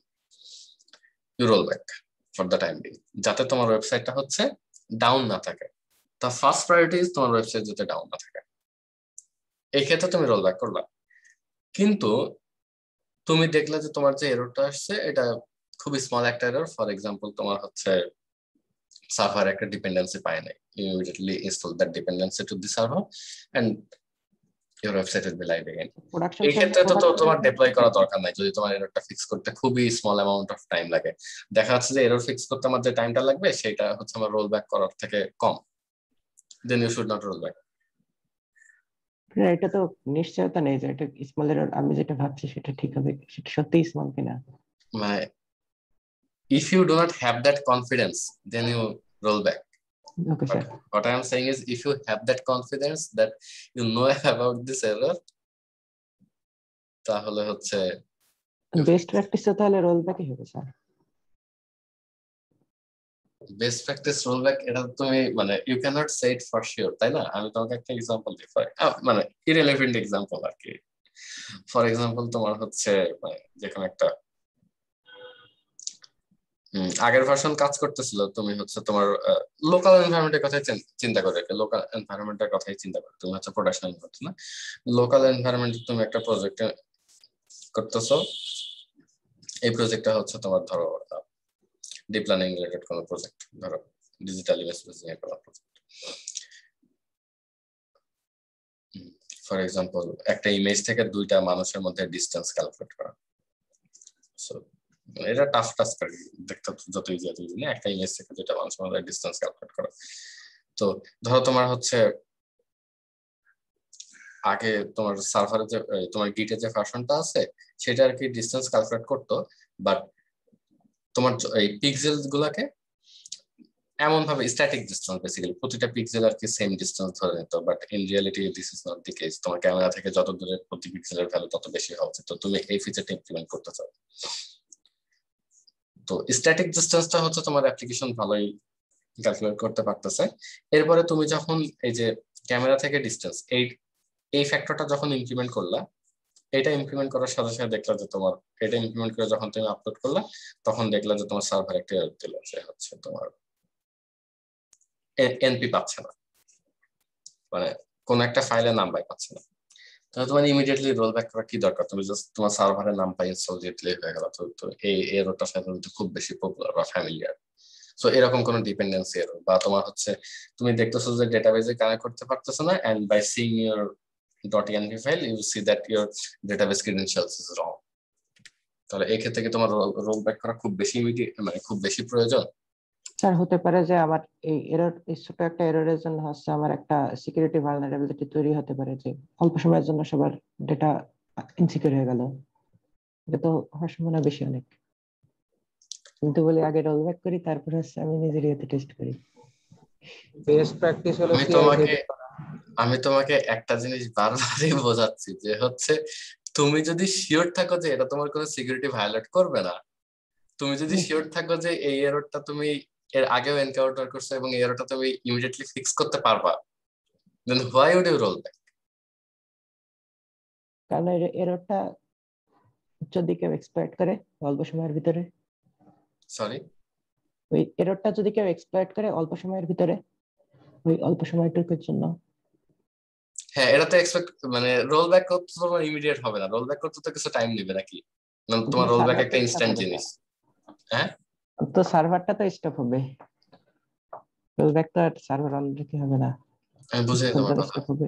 you roll back for the time being, যাতে তোমার ওয়েবসাইটটা হচ্ছে ডাউন না থাকে। তা ফার্স্ট প্রায়োরিটি ইজ তোমার ওয়েবসাইট যাতে ডাউন না থাকে, এই ক্ষেত্রে তুমি রোল ব্যাক করলা। কিন্তু তুমি দেখলে যে তোমার যে এররটা আসছে এটা খুবই স্মল একটা এরর, ফর এক্সাম্পল তোমার হচ্ছে সার্ভার একটা ডিপেন্ডেন্সি পায় নাই, immediately install that dependency to the server and your website will be live again. Production এই ক্ষেত্রে তো তোমার ডিপ্লয় করা দরকার নাই, যদি তোমার এররটা ফিক্স করতে খুবই স্মল অ্যামাউন্ট অফ টাইম লাগে। দেখা যাচ্ছে যে এরর ফিক্স করতে আমার যে টাইমটা লাগবে সেটা হচ্ছে আমার রোল ব্যাক করার থেকে কম, then you should not roll back. এটা তো নিশ্চয়তা নেই যে এটা স্মল এরর, আমি যেটা ভাবছি সেটা ঠিক হবে, সেটা সত্যিই স্মল কিনা। মানে if you do not have that confidence then you roll back. Okay But sir. what I am saying is if you have that confidence that you know about this error, তাহলে হচ্ছে best প্র্যাকটিসে তাহলে roll ব্যাকই হবে sir. Best practice roll back, এটা তুমি মানে you can't say it for sure, তাই না? আমি তোমাকে একটা এক্সাম্পল দিই, মানে ইরেলেভেন্ট এক্সাম্পল আর কি। ফর এক্সাম্পল তোমার হচ্ছে যে কোনো একটা আগের ভার্সন কাজ করতেছিল, তুমি হচ্ছে তোমার লোকাল এনভায়রনমেন্টের কথাই চিন্তা করে, লোকাল এনভায়রনমেন্টের কথাই চিন্তা করে, তুমি হচ্ছে প্রোডাকশন করছো না, লোকাল এনভায়রনমেন্টে তুমি একটা প্রজেক্ট করতেছো। এই প্রজেক্টটা হচ্ছে তোমার ধরো ডিপ লার্নিং রিলেটেড কোনো প্রজেক্ট, ধরো ডিজিটাল ইমেজ প্রসেসিং এর কোনো প্রজেক্ট। ফর এক্সাম্পল একটা ইমেজ থেকে দুইটা মানুষের মধ্যে ডিসটেন্স ক্যালকুলেট করা। সো এটা টাফ টাস্ক আর কি, দেখতে যত ইজি না, একটা ইমেজ থেকে দুইটা মানুষের মধ্যে ডিসটেন্স ক্যালকুলেট করা। তো ধরো তোমার হচ্ছে আগে তোমার সার্ভারে যে তোমার গিটে যে ভার্সনটা আছে সেটা আর কি ডিসটেন্স ক্যালকুলেট করতো, বাট তোমার এই পিক্সেল গুলাকে এমন ভাবে স্ট্যাটিক ডিসটেন্স, বেসিক্যালি প্রতিটা পিক্সেল আর কি সেম ডিসটেন্স ধরে নিত, but in reality this is not the case. তোমার ক্যামেরা থেকে যত দূরে প্রতি পিক্সেলের ভ্যালু তত বেশি হওয়া উচিত। তো তুমি এই ফিচারটা ইমপ্লিমেন্ট করতে চাও, তো স্ট্যাটিক ডিসটেন্সটা হচ্ছে তোমার অ্যাপ্লিকেশন ভালোই ক্যালকুলেট করতে পারতেছে। এরপরে তুমি যখন এই যে ক্যামেরা থেকে ডিসটেন্স এই ফ্যাক্টরটা যখন ইমপ্লিমেন্ট করলা, এটা ইমপ্লিমেন্ট করার সাথে সাথে দেখলা যে তোমার এটা ইমপ্লিমেন্ট করে যখন তুমি আপলোড করলা তখন দেখলা যে তোমার সার্ভার একটা এরর দিল, যে হচ্ছে তোমার এনপি পাচ্ছে না, মানে কোন একটা ফাইলের নাম পাই পাচ্ছে না। তাহলে তোমার ইমিডিয়েটলি রোল ব্যাক করা কি দরকার? তুমি জাস্ট তোমার সার্ভারের নাম পাই ইনস্টল দিয়ে দিলেই হয়ে গেল। তো এই এররটা সাধারণত খুব বেশি পপুলার বা ফ্যামিলিয়ার। সো এরকম কোনো ডিপেন্ডেন্সি এরর বা তোমার হচ্ছে তুমি দেখতেছো যে ডেটাবেজে কানেক্ট করতে পারতেছো না, and by seeing your .env file you see that your database credentials is wrong. তাহলে এই ক্ষেত্রে কি তোমার রোল ব্যাক করা খুব বেশি ইমিডিয়েট, মানে খুব বেশি প্রয়োজন? স্যার হতে পারে যে আমার এই এরর, এই ছোট একটা এররের জন্য হচ্ছে আমার একটা সিকিউরিটি ভালনারেবিলিটি তৈরি হতে পারে, যে অল্প সময়ের জন্য সবার ডেটা ইনসিকিউর হয়ে গেল। এটা তো হওয়ার সম্ভাবনা বেশি অনেক। কিন্তু বলি আগে রোল ব্যাক করি, তারপর হচ্ছে আমি নিজের ইয়েতে টেস্ট করি। বেস্ট প্র্যাকটিস হলো আমি তোমাকে আমি তোমাকে একটা জিনিস বারবারই বোঝাচ্ছি, যে হচ্ছে তুমি যদি শিওর থাকো যে এটা তোমার কোনো সিকিউরিটি ভায়োলেট করবে না, তুমি যদি শিওর থাকো যে এই এররটা তুমি এর আগেও এনকাউন্টার করছো এবং এই এররটা তুমি ইমিডিয়েটলি ফিক্স করতে পারবা, then why would you roll back? কারণ এররটা যদি কেউ এক্সপ্লয়েট করে অল্প সময়ের ভিতরে, সরি, ওই এররটা যদি কেউ এক্সপ্লয়েট করে অল্প সময়ের ভিতরে, ওই অল্প সময়টুকুর জন্য। হ্যাঁ এটা তো এক্সপেক্ট, মানে রোল ব্যাক করতে তো তোমার ইমিডিয়েট হবে না, রোল ব্যাক করতে তো কিছু টাইম নেবে নাকি? তোমার রোল ব্যাক একটা ইনস্ট্যান্ট জিনিস। হ্যাঁ তো সার্ভারটা তো স্টপ হবে, রোল ব্যাক তো আর সার্ভার অন রেখে হবে না, আমি বুঝিনি তোমার কথা, স্টপ হবে।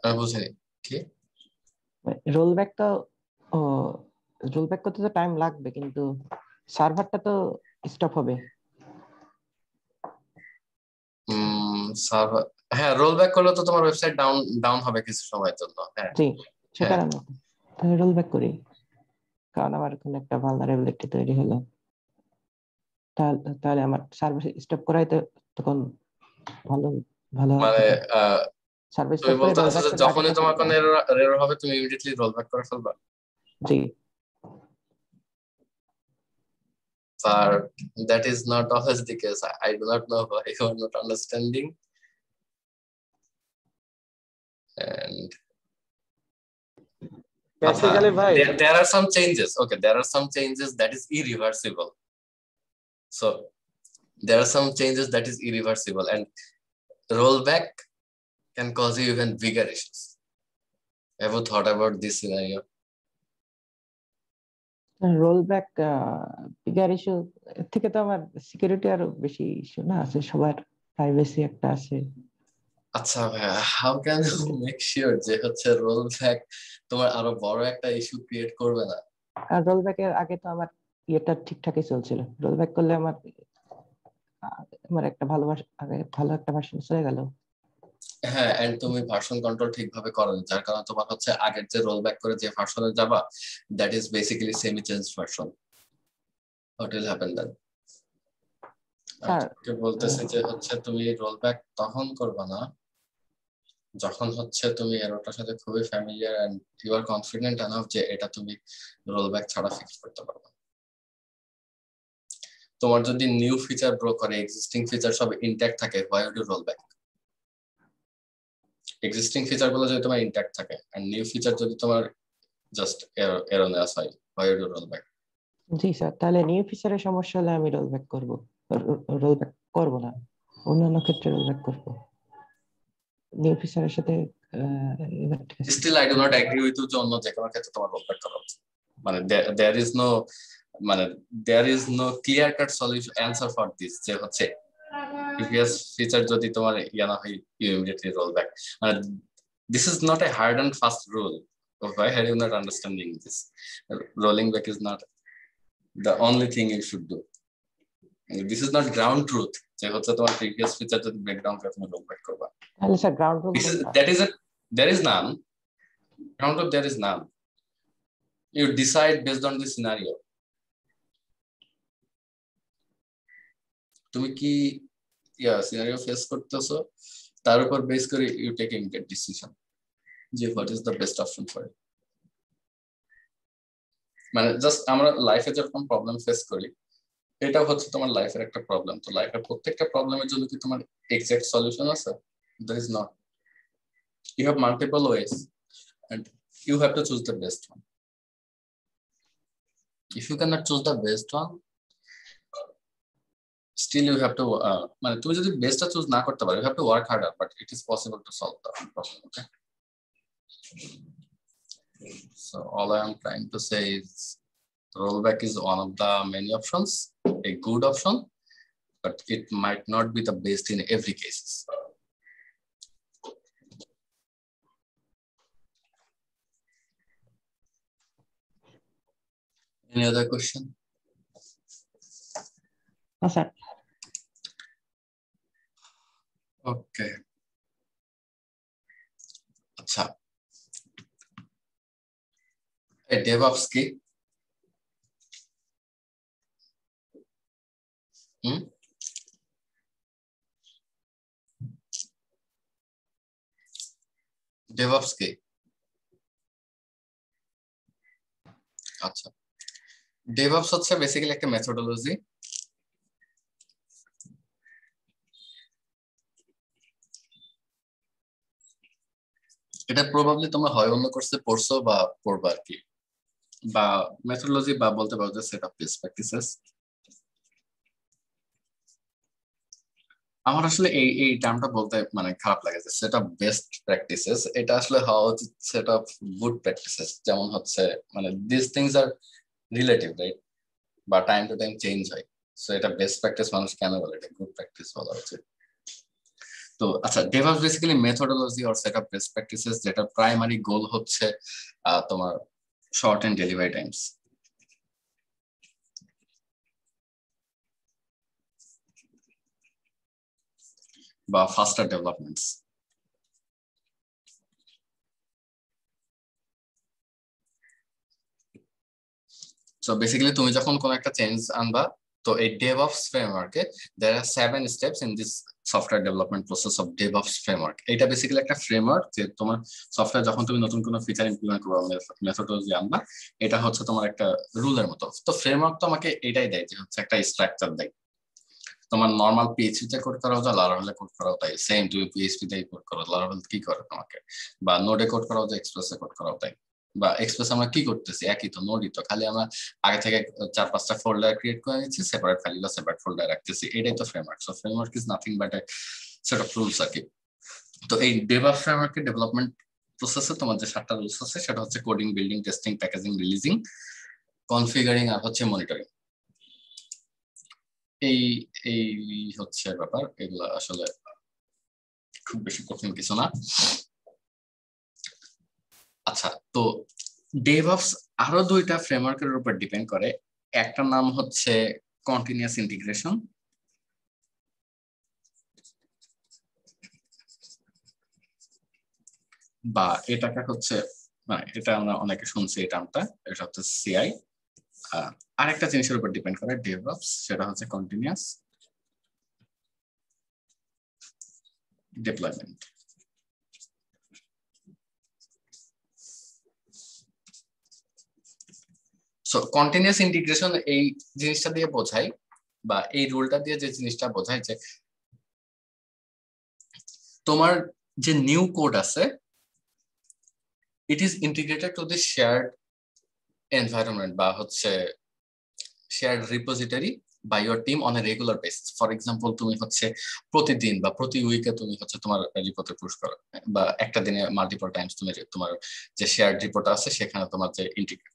আমি বুঝিনি কি রোল ব্যাক তো, ও রোল ব্যাক করতে তো টাইম লাগবে, কিন্তু সার্ভারটা তো স্টপ হবে। সার্ভার, হ্যাঁ রোল ব্যাক করলে তো তোমার ওয়েবসাইট ডাউন ডাউন হবে কিছু সময়ের জন্য। হ্যাঁ জি, সে হ্যাঁ কারণে তাহলে রোল ব্যাক করি, কারণ আমার কোনো একটা ভালনারেবিলিটি তৈরি হলো। তাহলে আমার সার্ভার স্টপ করাই তো তখন ভালো ভালো হওয়ার মানে কথা। আহ, সার্ভার তুমি স্টপ করে বলতে রোল চাচ্ছো ব্যাক যে করে আগে যখনই থাকা তোমার যেত। কোনো এরর হবে তুমি ইমিডিয়েটলি রোল ব্যাক করে ফেলবা? জি। But that is not always the case. I do not know why you are not understanding. And basically ভাই there are some changes. Okay, there are some changes that is irreversible. So there are some changes that is irreversible, and rollback can cause you even bigger issues. Have you thought about this scenario? Roll back bigger issue থেকে তো আমার security আরো বেশি issue না আছে, সবার privacy একটা আছে। আচ্ছা ভাইয়া, how can you make sure যে হচ্ছে রোলব্যাক তোমার আরো বড় একটা ইস্যু ক্রিয়েট করবে না? আর রোল ব্যাকের আগে তো আমার ইয়েটা ঠিকঠাকই চলছিল, রোল ব্যাক করলে আমার আমার একটা ভালো আগে ভালো একটা ভার্সন চলে গেল। হ্যাঁ, এন্ড তুমি ভার্সন কন্ট্রোল ঠিকভাবে করো না, যার কারণে তোমার হচ্ছে আগের যে রোল ব্যাক করে যে ভার্সনে যাবা, that is basically semi change version. What will happen then? Sir কে বলতেছে যে হচ্ছে তুমি রোল ব্যাক তখন করবা না যখন হচ্ছে তুমি এরোটার সাথে খুবই familiar and you are confident enough যে এটা তুমি রোল ব্যাক ছাড়া ফিক্স করতে পারবে। তোমার যদি নিউ ফিচার ব্রো করে এক্সিস্টিং ফিচার সব ইনট্যাক্ট থাকে, why would you roll back? Existing feature গুলো যদি তোমার ইনট্যাক্ট থাকে এন্ড নিউ ফিচার যদি তোমার জাস্ট এরোনেয়াস হয়, why would you roll back? জি স্যার, তাহলে নিউ ফিচারের সমস্যা হলে আমি রোল ব্যাক করবো, রোল ব্যাক করবো না, অন্যান্য ক্ষেত্রে রোল ব্যাক করবো। নিউ ফিচারের সাথে এবার ঠিক আছে। Still I do not agree with you যে অন্য যে কোনো ক্ষেত্রে তোমার রোল ব্যাক করা উচিত। মানে দেয়ার ইজ নো, মানে there is no clear cut solution answer for this যে হচ্ছে প্রিভিয়াস ফিচার যদি তোমার ইয়া না হয় ইউ ইমিডিয়েটলি রোল ব্যাক। মানে this is not a hard and fast rule. Why are you not understanding this? Rolling back is not the only thing you should do. This is not ground truth যে হচ্ছে তোমার previous feature যদি breakdown করে তুমি roll back করবা। তাহলে sir ground rule This is that is a there is none. Ground truth there is none. You decide based on the scenario. তুমি কি সিনারিও ফেস করতেছো তার উপর বেস করে ইউ টেক ইমিডিয়েট ডিসিশন যে what is the best option for you. মানে just আমরা লাইফে যেরকম প্রবলেম ফেস করি, এটা হচ্ছে তোমার লাইফের একটা প্রবলেম। তো লাইফের প্রত্যেকটা প্রবলেমের জন্য কি তোমার এক্সাক্ট সলিউশন আছে? There is not. You have multiple ways and you have to choose the best one. If you cannot choose the best one, still you have to মানে তুমি যদি বেস্টটা চুজ না করতে পারো, you have to work harder, but it is possible to solve the problem. Okay, so all I am trying to say is rollback is one of the many options, a good option, but it might not be the best in every case. Any other question? না sir. Okay. আচ্ছা, এই DevOps কি? DevOps কি? আচ্ছা, DevOps হচ্ছে basically একটা methodology. এটা probably তোমরা হয় অন্য কোর্সে পড়ছো বা পড়বা আর কি, বা মেথোডোলজি বা বলতে পারো যে সেট অফ বেস্ট প্র্যাকটিসেস। আমার আসলে এই টার্মটা বলতে মানে খারাপ লাগে যে সেট অফ বেস্ট প্র্যাকটিসেস। এটা আসলে হওয়া উচিত সেট অফ গুড প্র্যাকটিসেস। যেমন হচ্ছে মানে this things are relative, right? বা টাইম টু টাইম চেঞ্জ হয়। সো এটা বেস্ট প্র্যাকটিস মানুষ কেন বলে, এটা গুড প্র্যাকটিস বলা উচিত। তো আচ্ছা, DevOps basically methodology or set of best practices, যেটা প্রাইমারি গোল হচ্ছে তোমার শর্ট এন্ড ডেলিভারি টাইমস বা ফাস্টার ডেভেলপমেন্টস। সো বেসিক্যালি তুমি যখন কোন একটা চেঞ্জ আনবা, তো এই DevOps ফ্রেমওয়ার্কে there are 7 steps in this software development process of DevOps framework. এটা বেসিক্যালি একটা ফ্রেমওয়ার্ক যে তোমার সফটওয়্যার যখন তুমি নতুন কোনো ফিচার ইমপ্লিমেন্ট করবা, মেথোডোলজি আনবা, এটা হচ্ছে তোমার একটা রুলের মতো। তো ফ্রেমওয়ার্ক তোমাকে এটাই দেয় যে হচ্ছে একটা স্ট্রাকচার দেয়। তোমার নরমাল PHP তে কোড করাও যায়, লারাভেলে কোড করাও তাই সেম। তুমি PHP তে কোড করো, লারাভেল কি করে তোমাকে, বা নোডে কোড করাও যায়, এক্সপ্রেসে কোড করাও তাই। বা এক্সপ্রেস আমরা কি করতেছি, একই তো, নোডই তো, খালি আমরা আগে থেকে 4-5টা ফোল্ডার ক্রিয়েট করে নিচ্ছি, সেপারেট ফাইলগুলো সেপারেট ফোল্ডার রাখতেছি, এটাই তো framework. So framework is nothing but a set of rules আর কি। তো এই DevOps ফ্রেমওয়ার্কের ডেভেলপমেন্ট প্রসেসে তোমার যে 7টা রুলস আছে সেটা হচ্ছে coding, building, testing, packaging, releasing, configuring আর হচ্ছে মনিটরিং। এই এই হচ্ছে ব্যাপার। এগুলা আসলে খুব বেশি কঠিন কিছু না। আচ্ছা, তো DevOps আরো 2টা ফ্রেমওয়ার্কের উপর ডিপেন্ড করে। একটা নাম হচ্ছে কন্টিনিউয়াস ইন্টিগ্রেশন, বা এটাকে হচ্ছে এটা আমরা অনেকে শুনছি এই টার্মটা, এটা হচ্ছে সিআই। আরেকটা জিনিসের উপর ডিপেন্ড করে ডেভঅপস, সেটা হচ্ছে continuous deployment. So continuous integration এই জিনিসটা দিয়ে বোঝায়, বা এই রুলটা দিয়ে যে জিনিসটা বোঝায় যে তোমার যে নিউ কোড আছে, it is integrated to the shared environment বা হচ্ছে shared repository by your team on a regular basis. For example, তুমি হচ্ছে প্রতিদিন বা প্রতি উইকে তুমি হচ্ছে তোমার রিপোর্টে পুশ করো, বা একটা দিনে মাল্টিপল টাইমস তুমি তোমার যে শেয়ার্ড রিপোর্ট আছে সেখানে তোমার যে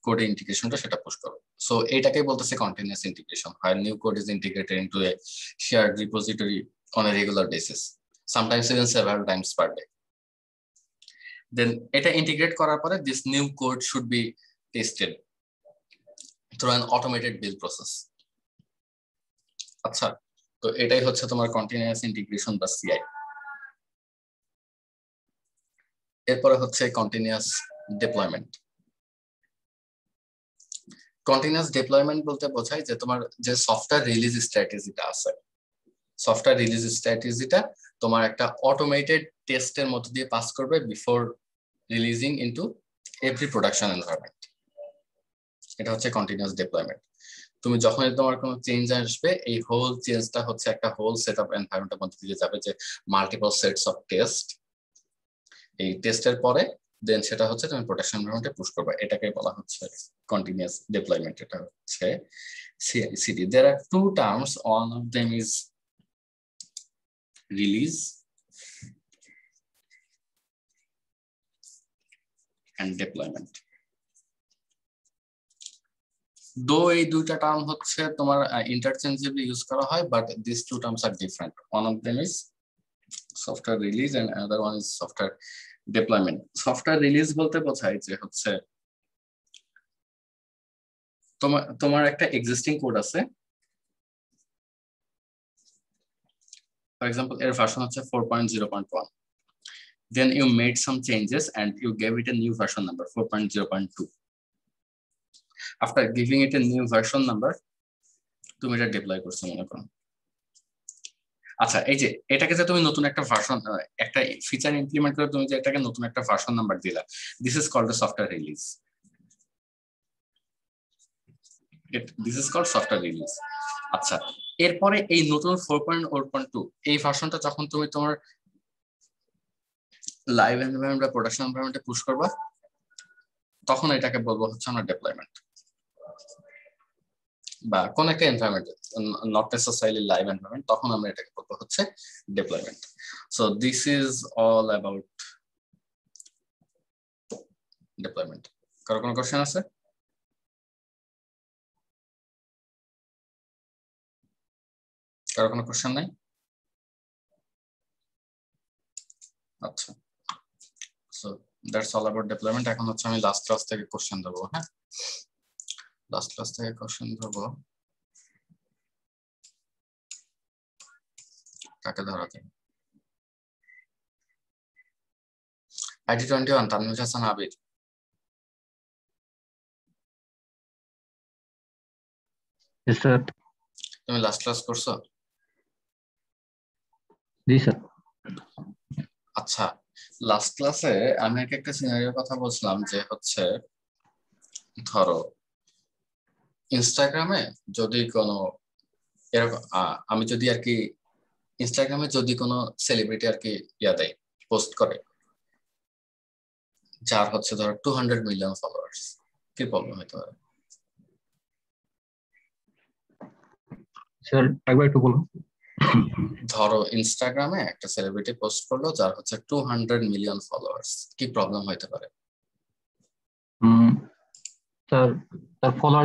কোড ইন্টিগ্রেশনটা সেটা পুশ করো। সো এইটাকেই বলতেছে কন্টিনিউয়াস ইন্টিগ্রেশন, হয় new code is integrated into a shared repository on a regular basis, sometimes even several times per day. Then এটা ইন্টিগ্রেট করার পরে this new code should be tested through an automated build process. আচ্ছা, তো এটাই হচ্ছে তোমার continuous integration বা CI. এরপরে হচ্ছে কন্টিনিউয়াস ডিপ্লয়মেন্ট। কন্টিনিউয়াস ডিপ্লয়মেন্ট বলতে বোঝায় যে তোমার যে সফটওয়্যার রিলিজ স্ট্র্যাটেজিটা আছে, সফটওয়্যার রিলিজ স্ট্র্যাটেজিটা তোমার একটা অটোমেটেড টেস্টের মধ্য দিয়ে পাস করবে before releasing into every production environment. এটা হচ্ছে কন্টিনিউয়াস ডিপ্লয়মেন্ট। তুমি যখনই তোমার কোনো চেঞ্জ আসবে, এই হোল চেঞ্জটা হচ্ছে একটা হোল সেট অফ এনভায়রনমেন্টের মধ্যে দিয়ে যাবে, যে মাল্টিপল সেটস অফ টেস্ট। এই টেস্টের পরে দেন সেটা হচ্ছে তুমি প্রোডাকশন এনভায়রনমেন্টে পুশ করবে, এটাকে বলা হচ্ছে কন্টিনিউয়াস ডিপ্লয়মেন্ট। এটা হচ্ছে CI/CD. There are two terms, one of them is release and deployment. Though এই দুইটা টার্ম হচ্ছে তোমার ইন্টারচেঞ্জেবলি ইউজ করা হয়, but this two terms are different. One of them is software release and another one is software deployment. Software release বলতে বোঝায় যে হচ্ছে তোমার একটা এক্সিস্টিং কোড আছে, ফর এক্সাম্পল এর ভার্সন হচ্ছে 4.0.1, then you made some changes and you gave it a new version number 4.0.2. After giving it a new version number, তুমি এটা ডিপ্লয় করছো মনে করো। আচ্ছা, এই যে এটাকে যে তুমি নতুন একটা ভার্সন, একটা ফিচার ইমপ্লিমেন্ট করে তুমি যে এটাকে নতুন একটা ভার্সন নাম্বার দিলা, this is called software release. This is called software release. আচ্ছা, এরপরে এই নতুন 4.0.2 এই ভার্সনটা যখন তুমি তোমার লাইভ এনভায়রনমেন্ট বা প্রোডাকশন এনভায়রনমেন্টে পুশ করবা, তখন এটাকে বলবো হচ্ছে আমরা ডিপ্লয়মেন্ট, বা কোন একটা environment, not necessarily live environment, তখন আমরা এটাকে বলবো হচ্ছে deployment. So this is all about deployment. কারো কোনো কোশ্চেন আছে? কারো কোনো কোশ্চেন নাই? আচ্ছা, so that's all about deployment. এখন হচ্ছে আমি লাস্ট ক্লাস থেকে কোশ্চেন দেবো। হ্যাঁ, লাস্ট ক্লাস থেকে কোশ্চেন দেবো। কাকে ধরাতে? ID21 তানভীর হাসান আবির। স্যার। তুমি লাস্ট ক্লাস করছো? জি স্যার। আচ্ছা, লাস্ট ক্লাসে আমি একটা সিনারিওর কথা বলছিলাম, যে হচ্ছে ধরো ইনস্টাগ্রামে যদি কোনো এরকম আমি যদি আর কি ইনস্টাগ্রামে যদি কোনো সেলিব্রিটি আর কি দেয়, পোস্ট করে, যার হচ্ছে ধরো 200 মিলিয়ন ফলোয়ার্স, কি প্রবলেম হতে পারে? স্যার একবার একটু বলুন। ধরো ইনস্টাগ্রামে একটা সেলিব্রিটি পোস্ট করলো যার হচ্ছে 200 মিলিয়ন ফলোয়ার্স, কি প্রবলেম হতে পারে? স্যার তার ফলোয়ার